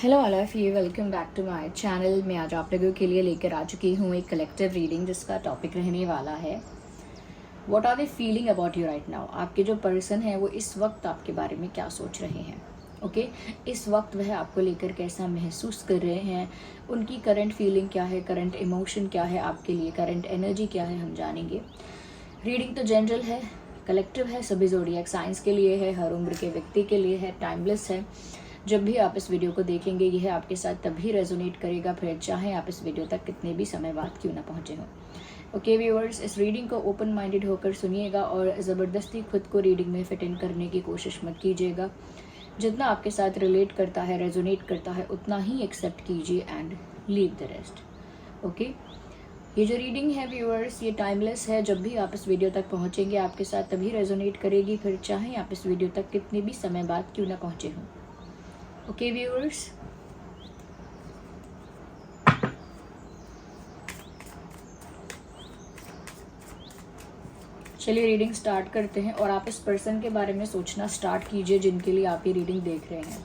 Hello all of you, welcome back to my channel. मैं आज आप लोगों के लिए लेकर आ चुकी हूँ एक कलेक्टिव रीडिंग जिसका टॉपिक रहने वाला है what are they feeling about you right now. आपके जो पर्सन है वो इस वक्त आपके बारे में क्या सोच रहे हैं। ओके इस वक्त वह आपको लेकर कैसा महसूस कर रहे हैं, उनकी करंट फीलिंग क्या है, करंट इमोशन क्या है आपके लिए, करंट एनर्जी क्या है, हम जानेंगे। रीडिंग तो जनरल है, कलेक्टिव है, सभी ज़ोडिएक साइंस के लिए है, हर उम्र के व्यक्ति के लिए है, टाइमलेस है। जब भी आप इस वीडियो को देखेंगे यह आपके साथ तभी रेजोनेट करेगा, फिर चाहे आप इस वीडियो तक कितने भी समय बाद क्यों ना पहुंचे हों। ओके व्यूअर्स, इस रीडिंग को ओपन माइंडेड होकर सुनिएगा और ज़बरदस्ती खुद को रीडिंग में फिट इन करने की कोशिश मत कीजिएगा। जितना आपके साथ रिलेट करता है, रेजोनेट करता है, उतना ही एक्सेप्ट कीजिए and leave the rest. Okay ये जो रीडिंग है व्यूअर्स, ये टाइमलेस है। जब भी आप इस वीडियो तक पहुंचेंगे आपके साथ तभी रेजोनेट करेगी, फिर चाहे आप इस वीडियो तक कितने भी समय बाद क्यों ना पहुंचे हों। ओके व्यूअर्स, चलिए रीडिंग स्टार्ट करते हैं और आप इस पर्सन के बारे में सोचना स्टार्ट कीजिए जिनके लिए आप ये रीडिंग देख रहे हैं।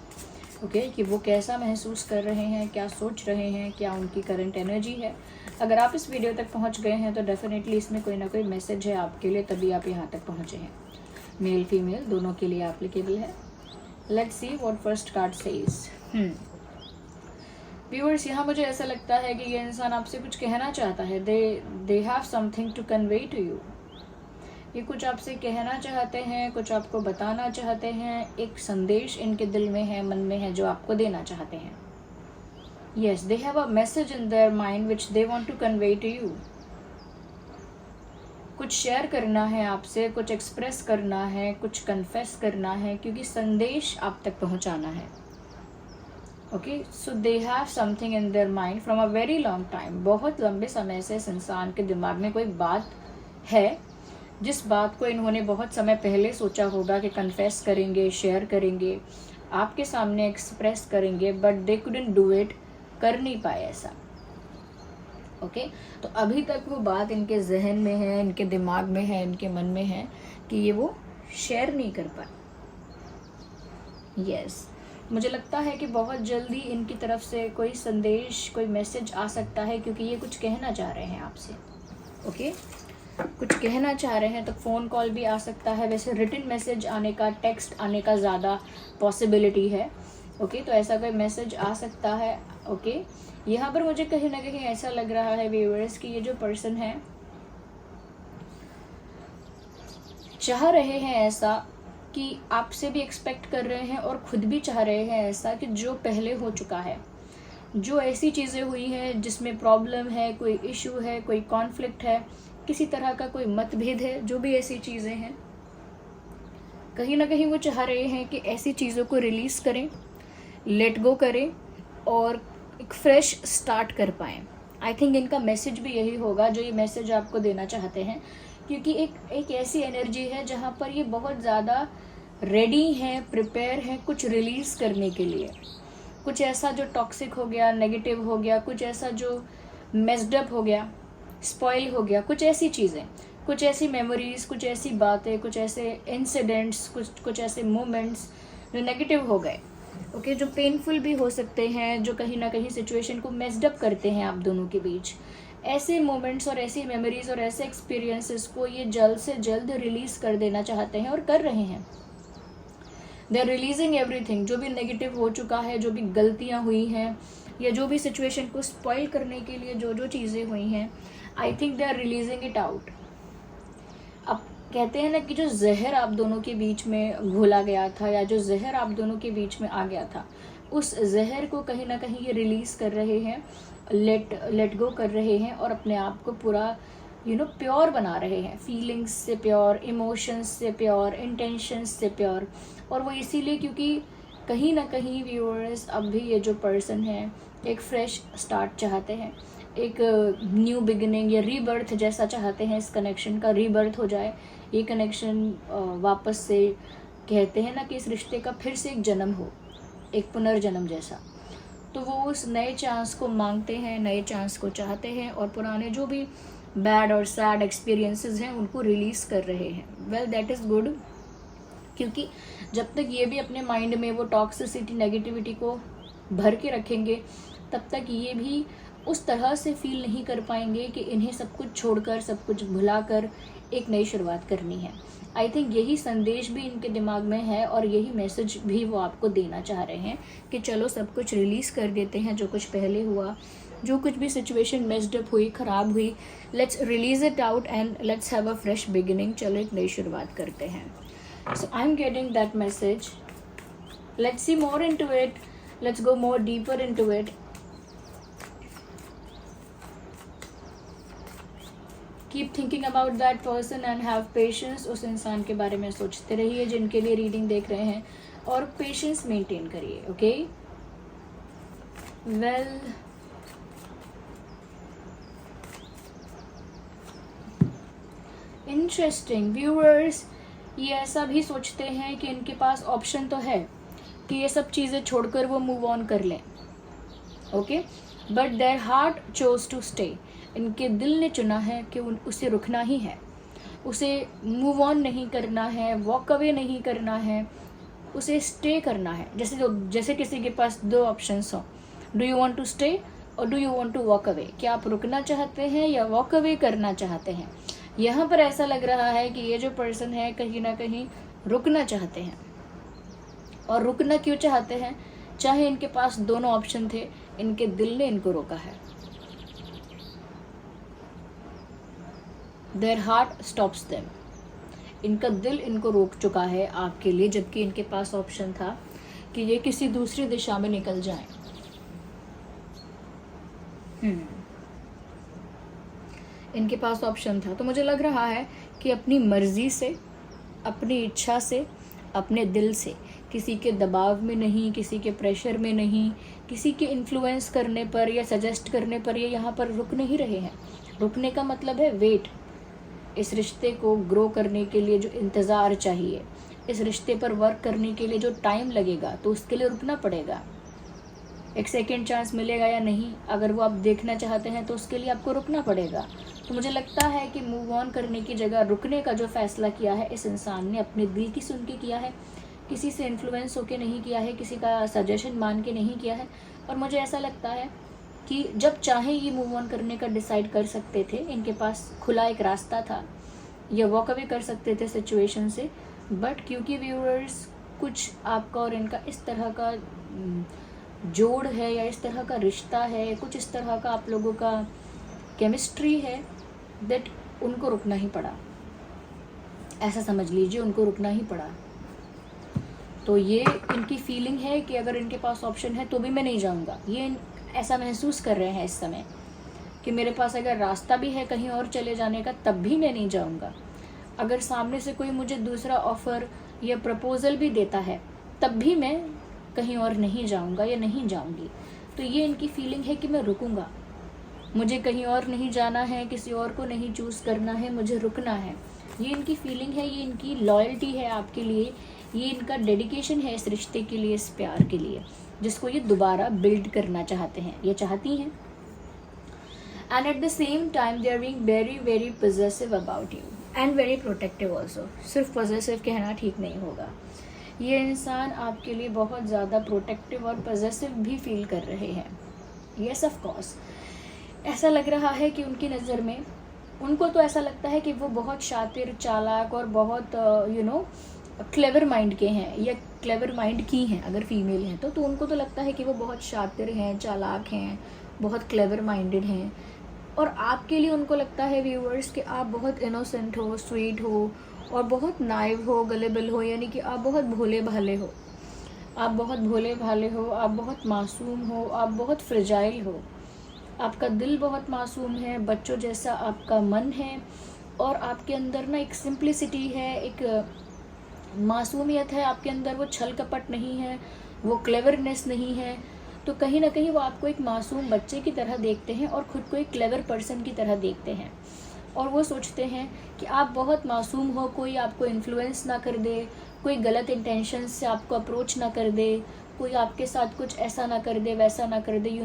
ओके कि वो कैसा महसूस कर रहे हैं, क्या सोच रहे हैं, क्या उनकी करंट एनर्जी है। अगर आप इस वीडियो तक पहुंच गए हैं तो डेफिनेटली इसमें कोई ना कोई मैसेज है आपके लिए, तभी आप यहाँ तक पहुंचे हैं। मेल फीमेल दोनों के लिए एप्लीकेबल है। Let's see what first card says. Viewers, यहाँ मुझे ऐसा लगता है कि ये इंसान आपसे कुछ कहना चाहता है। They have something to convey to you. ये कुछ आपसे कहना चाहते हैं, कुछ आपको बताना चाहते हैं। एक संदेश इनके दिल में है, मन में है, जो आपको देना चाहते हैं। Yes, they have a message in their mind which they want to convey to you. कुछ शेयर करना है आपसे, कुछ एक्सप्रेस करना है, कुछ कन्फेस करना है, क्योंकि संदेश आप तक पहुंचाना है। Okay so they have something in their mind from a very long time. बहुत लंबे समय से इस इंसान के दिमाग में कोई बात है, जिस बात को इन्होंने बहुत समय पहले सोचा होगा कि कन्फेस करेंगे, शेयर करेंगे, आपके सामने एक्सप्रेस करेंगे, but they couldn't do it, कर नहीं पाए ऐसा। ओके तो अभी तक वो बात इनके जहन में है, इनके दिमाग में है, इनके मन में है कि ये वो शेयर नहीं कर पाए। यस, मुझे लगता है कि बहुत जल्दी इनकी तरफ से कोई संदेश, कोई मैसेज आ सकता है, क्योंकि ये कुछ कहना चाह रहे हैं आपसे। ओके कुछ कहना चाह रहे हैं तो फ़ोन कॉल भी आ सकता है। वैसे रिटन मैसेज आने का, टेक्स्ट आने का ज़्यादा पॉसिबिलिटी है। ओके तो ऐसा कोई मैसेज आ सकता है। ओके यहाँ पर मुझे कहीं ना कहीं ऐसा लग रहा है व्यूअर्स कि ये जो पर्सन है चाह रहे हैं ऐसा कि आपसे भी एक्सपेक्ट कर रहे हैं और खुद भी चाह रहे हैं ऐसा कि जो पहले हो चुका है, जो ऐसी चीज़ें हुई हैं जिसमें प्रॉब्लम है, कोई इशू है, कोई कॉन्फ्लिक्ट है, किसी तरह का कोई मतभेद है, जो भी ऐसी चीज़ें हैं, कहीं ना कहीं वो चाह रहे हैं कि ऐसी चीज़ों को रिलीज़ करें, लेट गो करें और एक फ्रेश स्टार्ट कर पाएँ। आई थिंक इनका मैसेज भी यही होगा जो ये मैसेज आपको देना चाहते हैं, क्योंकि एक ऐसी एनर्जी है जहाँ पर ये बहुत ज़्यादा रेडी हैं, प्रिपेयर हैं कुछ रिलीज़ करने के लिए। कुछ ऐसा जो टॉक्सिक हो गया, नेगेटिव हो गया, कुछ ऐसा जो मेस्ड अप हो गया, स्पॉइल हो गया, कुछ ऐसी चीज़ें, कुछ ऐसी मेमोरीज, कुछ ऐसी बातें, कुछ ऐसे इंसिडेंट्स, कुछ ऐसे मोमेंट्स जो नेगेटिव हो गए। ओके जो पेनफुल भी हो सकते हैं, जो कहीं ना कहीं सिचुएशन को मेस्ड अप करते हैं आप दोनों के बीच। ऐसे मोमेंट्स और ऐसी मेमोरीज और ऐसे एक्सपीरियंसेस को ये जल्द से जल्द रिलीज़ कर देना चाहते हैं और कर रहे हैं। दे आर रिलीजिंग एवरीथिंग, जो भी नेगेटिव हो चुका है, जो भी गलतियाँ हुई हैं, या जो भी सिचुएशन को स्पॉइल करने के लिए जो जो चीज़ें हुई हैं, I think they are releasing it out. अब कहते हैं ना कि जो जहर आप दोनों के बीच में घोला गया था, या जो जहर आप दोनों के बीच में आ गया था, उस जहर को कहीं ना कहीं ये रिलीज़ कर रहे हैं, लेट गो कर रहे हैं और अपने आप को पूरा प्योर बना रहे हैं। फीलिंग्स से प्योर, इमोशंस से प्योर, इंटेंशंस से प्योर। और वो इसीलिए क्योंकि कहीं ना कहीं व्यूअर्स अब भी ये जो पर्सन है एक फ्रेश स्टार्ट चाहते हैं, एक न्यू बिगिनिंग या रीबर्थ जैसा चाहते हैं। इस कनेक्शन का रीबर्थ हो जाए, ये कनेक्शन वापस से, कहते हैं ना कि इस रिश्ते का फिर से एक जन्म हो, एक पुनर्जन्म जैसा। तो वो उस नए चांस को मांगते हैं, नए चांस को चाहते हैं और पुराने जो भी बैड और सैड एक्सपीरियंसेस हैं उनको रिलीज़ कर रहे हैं। वेल दैट इज़ गुड, क्योंकि जब तक ये भी अपने माइंड में वो टॉक्सिसिटी, नेगेटिविटी को भर के रखेंगे, तब तक ये भी उस तरह से फील नहीं कर पाएंगे कि इन्हें सब कुछ छोड़कर, सब कुछ भुलाकर एक नई शुरुआत करनी है। आई थिंक यही संदेश भी इनके दिमाग में है और यही मैसेज भी वो आपको देना चाह रहे हैं कि चलो सब कुछ रिलीज़ कर देते हैं, जो कुछ पहले हुआ, जो कुछ भी सिचुएशन मेस्ड अप हुई, ख़राब हुई, let's release it out and let's have a fresh beginning. चलो एक नई शुरुआत करते हैं। So I am getting that message. Let's see more into it, let's go more deeper into it. Keep thinking about that person and have patience. उस इंसान के बारे में सोचते रहिए जिनके लिए रीडिंग देख रहे हैं, और पेशेंस मेंटेन करिए। ओके, वेल, इंटरेस्टिंग व्यूअर्स, ये ऐसा भी सोचते हैं कि इनके पास ऑप्शन तो है कि ये सब चीज़ें छोड़कर वो मूव ऑन कर लें। Okay, but their heart chose to stay. इनके दिल ने चुना है कि उसे रुकना ही है, उसे मूव ऑन नहीं करना है, वॉक अवे नहीं करना है, उसे स्टे करना है। जैसे किसी के पास दो ऑप्शंस हों, do you want to stay और do you want to walk away. क्या आप रुकना चाहते हैं या वॉक अवे करना चाहते हैं? यहाँ पर ऐसा लग रहा है कि ये जो पर्सन है कहीं ना कहीं रुकना चाहते हैं। और रुकना क्यों चाहते हैं? चाहे इनके पास दोनों ऑप्शन थे, इनके दिल ने इनको रोका है। Their heart stops them. इनका दिल इनको रोक चुका है आपके लिए, जबकि इनके पास ऑप्शन था कि ये किसी दूसरी दिशा में निकल जाएं। इनके पास ऑप्शन था, तो मुझे लग रहा है कि अपनी मर्जी से, अपनी इच्छा से, अपने दिल से, किसी के दबाव में नहीं, किसी के प्रेशर में नहीं, किसी के इन्फ्लुएंस करने पर या सजेस्ट करने पर ये यहाँ पर रुक नहीं रहे हैं। रुकने का मतलब है वेट। इस रिश्ते को ग्रो करने के लिए जो इंतज़ार चाहिए, इस रिश्ते पर वर्क करने के लिए जो टाइम लगेगा, तो उसके लिए रुकना पड़ेगा। एक सेकेंड चांस मिलेगा या नहीं, अगर वो आप देखना चाहते हैं तो उसके लिए आपको रुकना पड़ेगा। तो मुझे लगता है कि मूव ऑन करने की जगह रुकने का जो फैसला किया है इस इंसान ने, अपने दिल की सुन के किया है, किसी से इन्फ्लुएंस होके नहीं किया है, किसी का सजेशन मान के नहीं किया है। और मुझे ऐसा लगता है कि जब चाहे ये मूव ऑन करने का डिसाइड कर सकते थे, इनके पास खुला एक रास्ता था, ये वॉक अवे कर सकते थे सिचुएशन से। बट क्योंकि व्यूअर्स कुछ आपका और इनका इस तरह का जोड़ है या इस तरह का रिश्ता है, कुछ इस तरह का आप लोगों का केमिस्ट्री है, दैट उनको रुकना ही पड़ा। ऐसा समझ लीजिए, उनको रुकना ही पड़ा। तो ये इनकी फीलिंग है कि अगर इनके पास ऑप्शन है तो भी मैं नहीं जाऊंगा। ये ऐसा महसूस कर रहे हैं इस समय कि मेरे पास अगर रास्ता भी है कहीं और चले जाने का, तब भी मैं नहीं जाऊंगा। अगर सामने से कोई मुझे दूसरा ऑफ़र या प्रपोज़ल भी देता है, तब भी मैं कहीं और नहीं जाऊंगा या नहीं जाऊंगी। तो ये इनकी फीलिंग है कि मैं रुकूंगा, मुझे कहीं और नहीं जाना है, किसी और को नहीं चूज़ करना है, मुझे रुकना है। ये इनकी फीलिंग है, ये इनकी लॉयल्टी है आपके लिए, ये इनका डेडिकेशन है इस रिश्ते के लिए, इस प्यार के लिए, जिसको ये दोबारा बिल्ड करना चाहते हैं, ये चाहती हैं। And at the same time they are being very very possessive about you and very protective also. सिर्फ पॉजेसिव कहना ठीक नहीं होगा। ये इंसान आपके लिए बहुत ज़्यादा प्रोटेक्टिव और पॉजेसिव भी फील कर रहे हैं। येस ऑफ कोर्स, ऐसा लग रहा है कि उनकी नज़र में, उनको तो ऐसा लगता है कि वो बहुत शातिर, चालाक और बहुत क्लेवर माइंड के हैं, या क्लेवर माइंड की हैं अगर फीमेल हैं तो उनको तो लगता है कि वो बहुत शातिर हैं, चालाक हैं, बहुत क्लेवर माइंडेड हैं। और आपके लिए उनको लगता है व्यूअर्स कि आप बहुत इनोसेंट हो, स्वीट हो और बहुत नाइव हो, गलेबल हो, यानी कि आप बहुत भोले भाले हो, आप बहुत भोले भाले हो, आप बहुत मासूम हो, आप बहुत फ्रेजाइल हो। आपका दिल बहुत मासूम है, बच्चों जैसा आपका मन है, और आपके अंदर ना एक सिंप्लिसिटी है, एक मासूमियत है आपके अंदर। वो छल कपट नहीं है, वो क्लेवरनेस नहीं है। तो कहीं ना कहीं वो आपको एक मासूम बच्चे की तरह देखते हैं और ख़ुद को एक क्लेवर पर्सन की तरह देखते हैं। और वो सोचते हैं कि आप बहुत मासूम हो, कोई आपको इन्फ्लुएंस ना कर दे, कोई गलत इंटेंशन से आपको अप्रोच ना कर दे, कोई आपके साथ कुछ ऐसा ना कर दे, वैसा ना कर दे,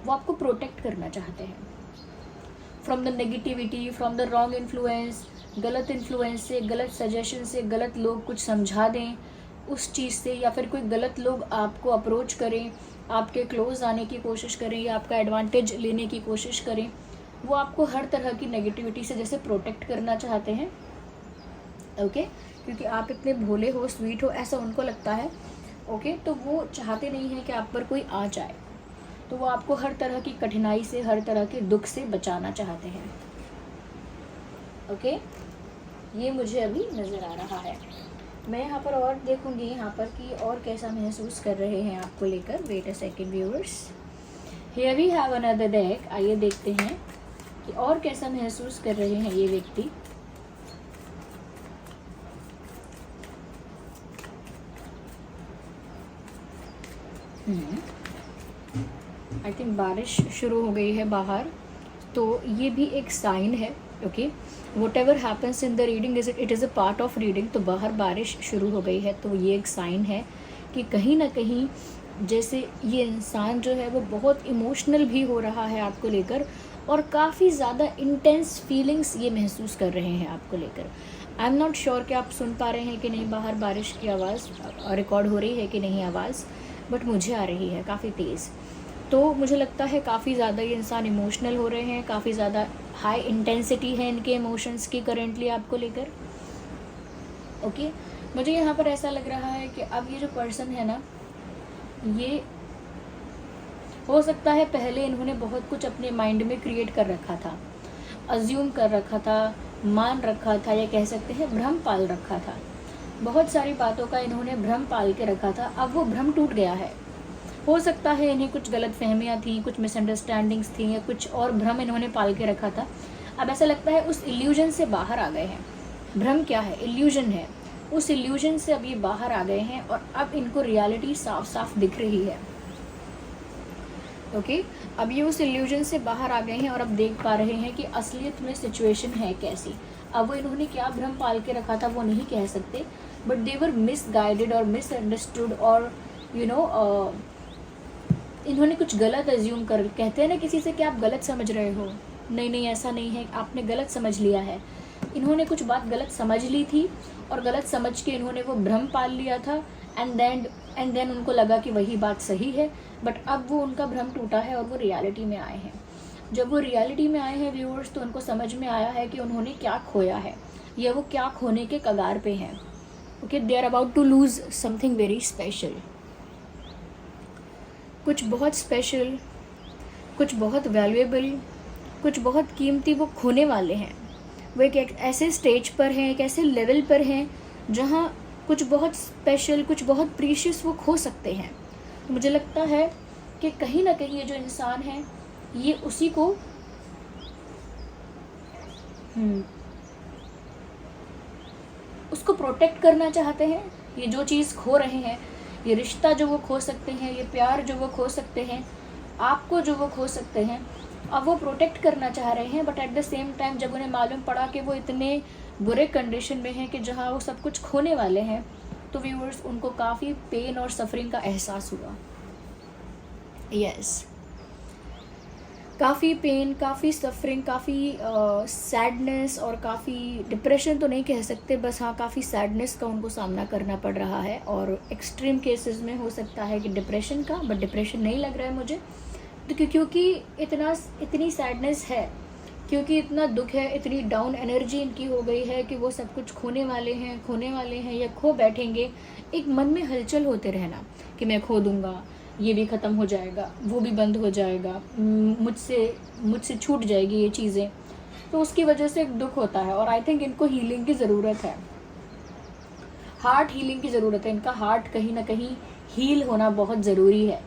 वो आपको प्रोटेक्ट करना चाहते हैं from the negativity, from the wrong influence, गलत इन्फ्लुएंस से, गलत सजेशन से, गलत लोग कुछ समझा दें उस चीज़ से, या फिर कोई गलत लोग आपको अप्रोच करें आपके क्लोज आने की कोशिश करें या आपका एडवांटेज लेने की कोशिश करें, वो आपको हर तरह की नेगेटिविटी से जैसे प्रोटेक्ट करना चाहते हैं, ओके, क्योंकि आप इतने भोले हो, स्वीट हो, ऐसा उनको लगता है, ओके। तो वो चाहते नहीं हैं कि आप पर कोई आ जाए, तो वो आपको हर तरह की कठिनाई से, हर तरह के दुख से बचाना चाहते हैं, ओके। ये मुझे अभी नज़र आ रहा है। मैं यहाँ पर और देखूँगी यहाँ पर कि और कैसा महसूस कर रहे हैं आपको लेकर। Wait a second viewers, here we have another deck. आइए देखते हैं कि और कैसा महसूस कर रहे हैं ये व्यक्ति। आई थिंक बारिश शुरू हो गई है बाहर, तो ये भी एक साइन है, okay. What ever happens in the reading it is a part of reading. तो बाहर बारिश शुरू हो गई है, तो ये एक साइन है कि कहीं ना कहीं जैसे ये इंसान जो है वो बहुत इमोशनल भी हो रहा है आपको लेकर, और काफ़ी ज़्यादा इंटेंस फीलिंग्स ये महसूस कर रहे हैं आपको लेकर। आई एम नॉट श्योर कि आप सुन पा रहे हैं कि नहीं, बाहर बारिश की आवाज़ रिकॉर्ड हो रही है कि नहीं आवाज़, बट मुझे आ रही है काफ़ी तेज़। तो मुझे लगता है काफ़ी ज़्यादा ये इंसान इमोशनल हो रहे हैं, काफ़ी ज़्यादा हाई इंटेंसिटी है इनके इमोशंस की करेंटली आपको लेकर, ओके। मुझे यहाँ पर ऐसा लग रहा है कि अब ये जो पर्सन है ना, ये हो सकता है पहले इन्होंने बहुत कुछ अपने माइंड में क्रिएट कर रखा था, अज्यूम कर रखा था, मान रखा था, या कह सकते हैं भ्रम पाल रखा था। बहुत सारी बातों का इन्होंने भ्रम पाल के रखा था, अब वो भ्रम टूट गया है। हो सकता है इन्हें कुछ गलत फहमियाँ थी, कुछ मिसअंडरस्टैंडिंग्स थी, या कुछ और भ्रम इन्होंने पाल के रखा था। अब ऐसा लगता है उस इल्यूजन से बाहर आ गए हैं। भ्रम क्या है? इल्यूजन है। उस इल्यूजन से अब ये बाहर आ गए हैं और अब इनको रियलिटी साफ साफ दिख रही है, ओके। अब ये उस इल्यूजन से बाहर आ गए हैं और अब देख पा रहे हैं कि असलियत में सिचुएशन है कैसी। अब वो इन्होंने क्या भ्रम पाल के रखा था वो नहीं कह सकते, बट दे वर मिसगाइडेड और मिसअंडरस्टूड, और यू नो इन्होंने कुछ गलत अज्यूम कर, कहते हैं ना किसी से कि आप गलत समझ रहे हो, नहीं नहीं ऐसा नहीं है, आपने गलत समझ लिया है। इन्होंने कुछ बात गलत समझ ली थी और गलत समझ के इन्होंने वो भ्रम पाल लिया था, एंड देन उनको लगा कि वही बात सही है, बट अब वो उनका भ्रम टूटा है और वो रियलिटी में आए हैं। जब वो रियलिटी में आए हैं व्यूअर्स, तो उनको समझ में आया है कि उन्होंने क्या खोया है, या वो क्या खोने के कगार पे हैं, okay. They are about to lose something very special. कुछ बहुत स्पेशल, कुछ बहुत वैल्यूएबल, कुछ बहुत कीमती वो खोने वाले हैं। वो एक ऐसे स्टेज पर हैं, एक ऐसे लेवल पर हैं जहाँ कुछ बहुत स्पेशल, कुछ बहुत प्रीशियस वो खो सकते हैं। तो मुझे लगता है कि कहीं ना कहीं ये जो इंसान है ये उसी को उसको प्रोटेक्ट करना चाहते हैं। ये जो चीज़ खो रहे हैं, ये रिश्ता जो वो खो सकते हैं, ये प्यार जो वो खो सकते हैं, आपको जो वो खो सकते हैं, अब वो प्रोटेक्ट करना चाह रहे हैं। But at the same time जब उन्हें मालूम पड़ा कि वो इतने बुरे कंडीशन में हैं कि जहाँ वो सब कुछ खोने वाले हैं, तो व्यूअर्स उनको काफ़ी पेन और सफरिंग का एहसास हुआ। यस, काफ़ी पेन, काफ़ी सफरिंग, काफ़ी सैडनेस और काफ़ी डिप्रेशन तो नहीं कह सकते, बस हाँ काफ़ी सैडनेस का उनको सामना करना पड़ रहा है। और एक्सट्रीम केसेस में हो सकता है कि डिप्रेशन का, बट डिप्रेशन नहीं लग रहा है मुझे, तो क्योंकि इतनी सैडनेस है, क्योंकि इतना दुख है, इतनी डाउन एनर्जी इनकी हो गई है कि वो सब कुछ खोने वाले हैं या खो बैठेंगे। एक मन में हलचल होते रहना कि मैं खो दूँगा, ये भी ख़त्म हो जाएगा, वो भी बंद हो जाएगा, मुझसे छूट जाएगी ये चीज़ें, तो उसकी वजह से एक दुख होता है। और आई थिंक इनको हीलिंग की ज़रूरत है, हार्ट हीलिंग की ज़रूरत है। इनका हार्ट कहीं ना कहीं हील होना बहुत ज़रूरी है।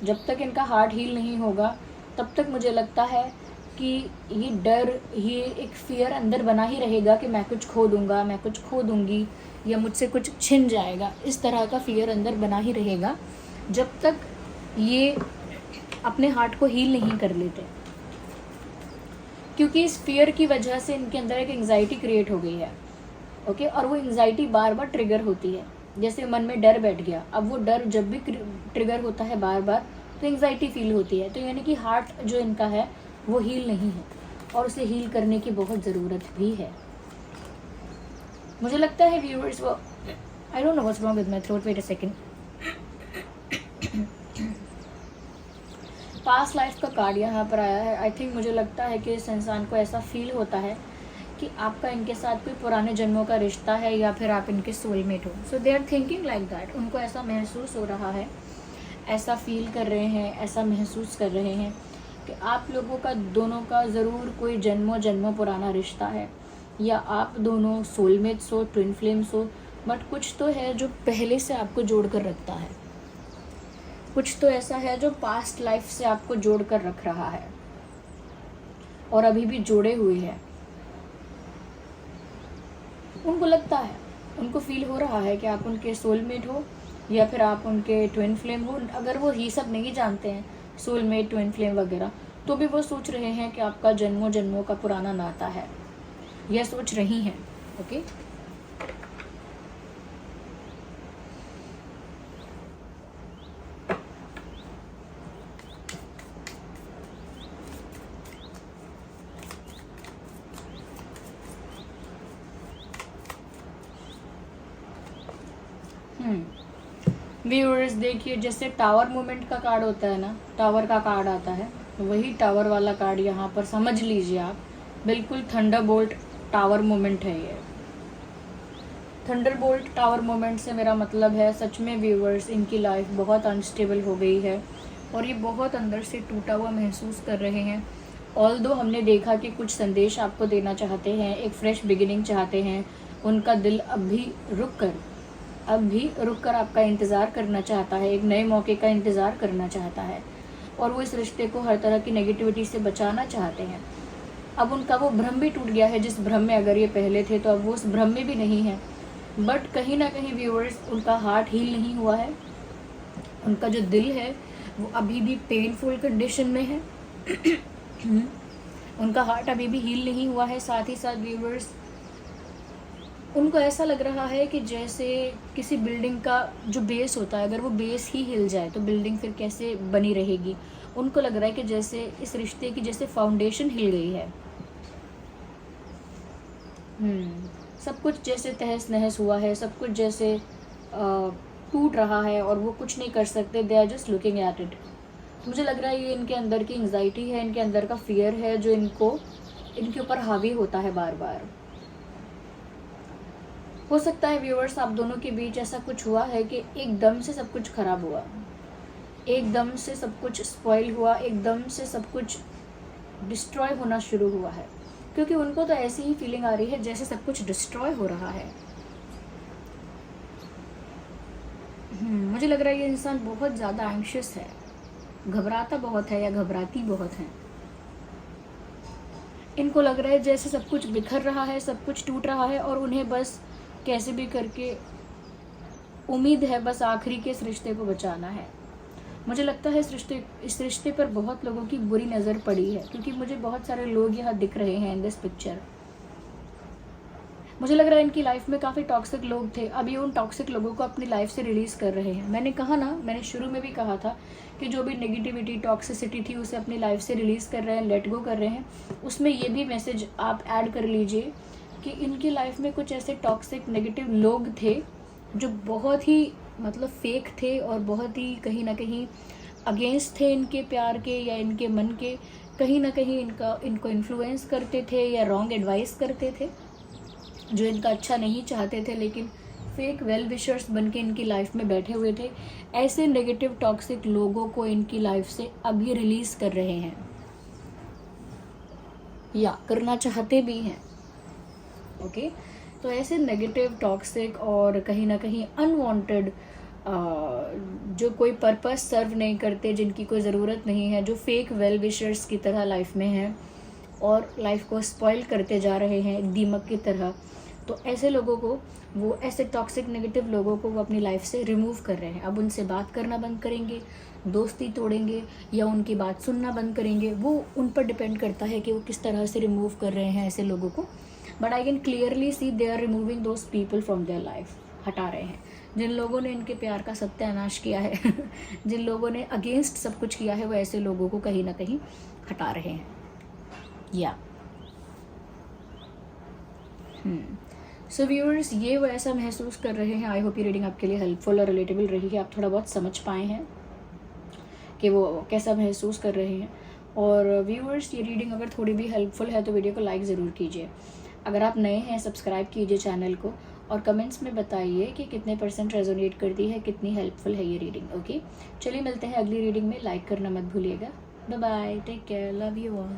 जब तक इनका हार्ट हील नहीं होगा तब तक मुझे लगता है कि ये डर, ये एक फियर अंदर बना ही रहेगा कि मैं कुछ खो दूँगा, मैं कुछ खो दूँगी, या मुझसे कुछ छिन जाएगा। इस तरह का फियर अंदर बना ही रहेगा जब तक ये अपने हार्ट को हील नहीं कर लेते, क्योंकि इस फियर की वजह से इनके अंदर एक एंग्जाइटी क्रिएट हो गई है, ओके। और वो एंग्जाइटी बार बार ट्रिगर होती है। जैसे मन में डर बैठ गया, अब वो डर जब भी ट्रिगर होता है बार बार, तो एंग्जाइटी फील होती है। तो यानी कि हार्ट जो इनका है वो हील नहीं है, और उसे हील करने की बहुत ज़रूरत भी है। मुझे लगता है व्यूअर्स, वो I don't know what's wrong with my throat, wait a second. Past life का कार्ड यहाँ पर आया है। आई थिंक मुझे लगता है कि इस इंसान को ऐसा फील होता है कि आपका इनके साथ कोई पुराने जन्मों का रिश्ता है या फिर आप इनके सोलमेट हो। So they are thinking like that. उनको ऐसा महसूस हो रहा है, ऐसा फील कर रहे हैं, ऐसा महसूस कर रहे हैं कि आप लोगों का दोनों का ज़रूर कोई जन्मों जन्मों पुराना रिश्ता है, या आप दोनों सोलमेट्स हो, ट्विन फ्लेम्स हो। बट कुछ तो है जो पहले से आपको जोड़ कर रखता है, कुछ तो ऐसा है जो पास्ट लाइफ से आपको जोड़ कर रख रहा है और अभी भी जोड़े हुए हैं। उनको लगता है, उनको फील हो रहा है कि आप उनके सोलमेट हो या फिर आप उनके ट्विन फ्लेम हो। अगर वो ये सब नहीं जानते हैं, सोलमेट, ट्विन फ्लेम वगैरह, तो भी वो सोच रहे हैं कि आपका जन्मों जन्मों का पुराना नाता है, यह सोच रही हैं। ओके, व्यूअर्स देखिए, जैसे टावर मूवमेंट का कार्ड होता है ना, टावर का कार्ड आता है, वही टावर वाला कार्ड यहाँ पर समझ लीजिए आप। बिल्कुल थंडरबोल्ट टावर मूवमेंट है ये। थंडरबोल्ट टावर मूवमेंट से मेरा मतलब है सच में व्यूअर्स, इनकी लाइफ बहुत अनस्टेबल हो गई है और ये बहुत अंदर से टूटा हुआ महसूस कर रहे हैं। ऑल्दो हमने देखा कि कुछ संदेश आपको देना चाहते हैं, एक फ्रेश बिगिनिंग चाहते हैं। उनका दिल अब भी रुक कर आपका इंतज़ार करना चाहता है, एक नए मौके का इंतज़ार करना चाहता है और वो इस रिश्ते को हर तरह की नेगेटिविटी से बचाना चाहते हैं। अब उनका वो भ्रम भी टूट गया है, जिस भ्रम में अगर ये पहले थे तो अब वो उस भ्रम में भी नहीं है। बट कहीं ना कहीं व्यूअर्स, उनका हार्ट हील नहीं हुआ है, उनका जो दिल है वो अभी भी पेनफुल कंडीशन में है। उनका हार्ट अभी भी हील नहीं हुआ है। साथ ही साथ व्यूअर्स, उनको ऐसा लग रहा है कि जैसे किसी बिल्डिंग का जो बेस होता है, अगर वो बेस ही हिल जाए तो बिल्डिंग फिर कैसे बनी रहेगी। उनको लग रहा है कि जैसे इस रिश्ते की जैसे फाउंडेशन हिल गई है। सब कुछ जैसे तहस नहस हुआ है, सब कुछ जैसे टूट रहा है और वो कुछ नहीं कर सकते। They are just looking at it. मुझे लग रहा है ये इनके अंदर की एंग्जाइटी है, इनके अंदर का फियर है जो इनके ऊपर हावी होता है बार बार। हो सकता है व्यूअर्स, आप दोनों के बीच ऐसा कुछ हुआ है कि एकदम से सब कुछ खराब हुआ, एकदम से सब कुछ स्पॉइल हुआ, एकदम से सब कुछ डिस्ट्रॉय होना शुरू हुआ है। क्योंकि उनको तो ऐसी ही फीलिंग आ रही है जैसे सब कुछ डिस्ट्रॉय हो रहा है। मुझे लग रहा है ये इंसान बहुत ज़्यादा एंग्शियस है, घबराता बहुत है या घबराती बहुत है। इनको लग रहा है जैसे सब कुछ बिखर रहा है, सब कुछ टूट रहा है और उन्हें बस कैसे भी करके उम्मीद है बस आखिरी के इस रिश्ते को बचाना है। मुझे लगता है इस रिश्ते पर बहुत लोगों की बुरी नज़र पड़ी है, क्योंकि मुझे बहुत सारे लोग यहाँ दिख रहे हैं इन दिस पिक्चर। मुझे लग रहा है इनकी लाइफ में काफ़ी टॉक्सिक लोग थे, अभी उन टॉक्सिक लोगों को अपनी लाइफ से रिलीज़ कर रहे हैं। मैंने कहा ना, मैंने शुरू में भी कहा था कि जो भी नेगेटिविटी, टॉक्सिसिटी थी उसे अपनी लाइफ से रिलीज़ कर रहे हैं, लेट गो कर रहे हैं। उसमें ये भी मैसेज आप ऐड कर लीजिए कि इनकी लाइफ में कुछ ऐसे टॉक्सिक नेगेटिव लोग थे जो बहुत ही मतलब फेक थे और बहुत ही कहीं ना कहीं अगेंस्ट थे इनके प्यार के या इनके मन के। कहीं ना कहीं इनको इन्फ्लुएंस करते थे या रॉन्ग एडवाइस करते थे, जो इनका अच्छा नहीं चाहते थे, लेकिन फेक वेल विशर्स बन के इनकी लाइफ में बैठे हुए थे। ऐसे नेगेटिव टॉक्सिक लोगों को इनकी लाइफ से अभी रिलीज़ कर रहे हैं या करना चाहते भी हैं। ओके, तो ऐसे नेगेटिव, टॉक्सिक और कहीं ना कहीं अनवांटेड, जो कोई पर्पस सर्व नहीं करते, जिनकी कोई ज़रूरत नहीं है, जो फेक वेल विशर्स की तरह लाइफ में हैं और लाइफ को स्पॉइल करते जा रहे हैं दीमक की तरह, तो ऐसे लोगों को, वो ऐसे टॉक्सिक नेगेटिव लोगों को वो अपनी लाइफ से रिमूव कर रहे हैं। अब उनसे बात करना बंद करेंगे, दोस्ती तोड़ेंगे या उनकी बात सुनना बंद करेंगे, वो उन पर डिपेंड करता है कि वो किस तरह से रिमूव कर रहे हैं ऐसे लोगों को। But I can clearly see they are removing those people from their life. हटा रहे हैं जिन लोगों ने इनके प्यार का सत्यानाश किया है जिन लोगों ने अगेंस्ट सब कुछ किया है, वो ऐसे लोगों को कहीं ना कहीं हटा रहे हैं। या सो व्यूअर्स, ये वो ऐसा महसूस कर रहे हैं। आई होप ये रीडिंग आपके लिए हेल्पफुल और रिलेटेबल रही है, आप थोड़ा बहुत समझ पाए हैं कि वो कैसा महसूस कर रहे हैं। और व्यूअर्स, ये रीडिंग अगर थोड़ी भी हेल्पफुल है तो वीडियो को लाइक ज़रूर कीजिए। अगर आप नए हैं सब्सक्राइब कीजिए चैनल को, और कमेंट्स में बताइए कि कितने % रेजोनेट करती है, कितनी हेल्पफुल है ये रीडिंग। ओके, चलिए मिलते हैं अगली रीडिंग में। लाइक करना मत भूलिएगा। Bye bye, take care, love you all.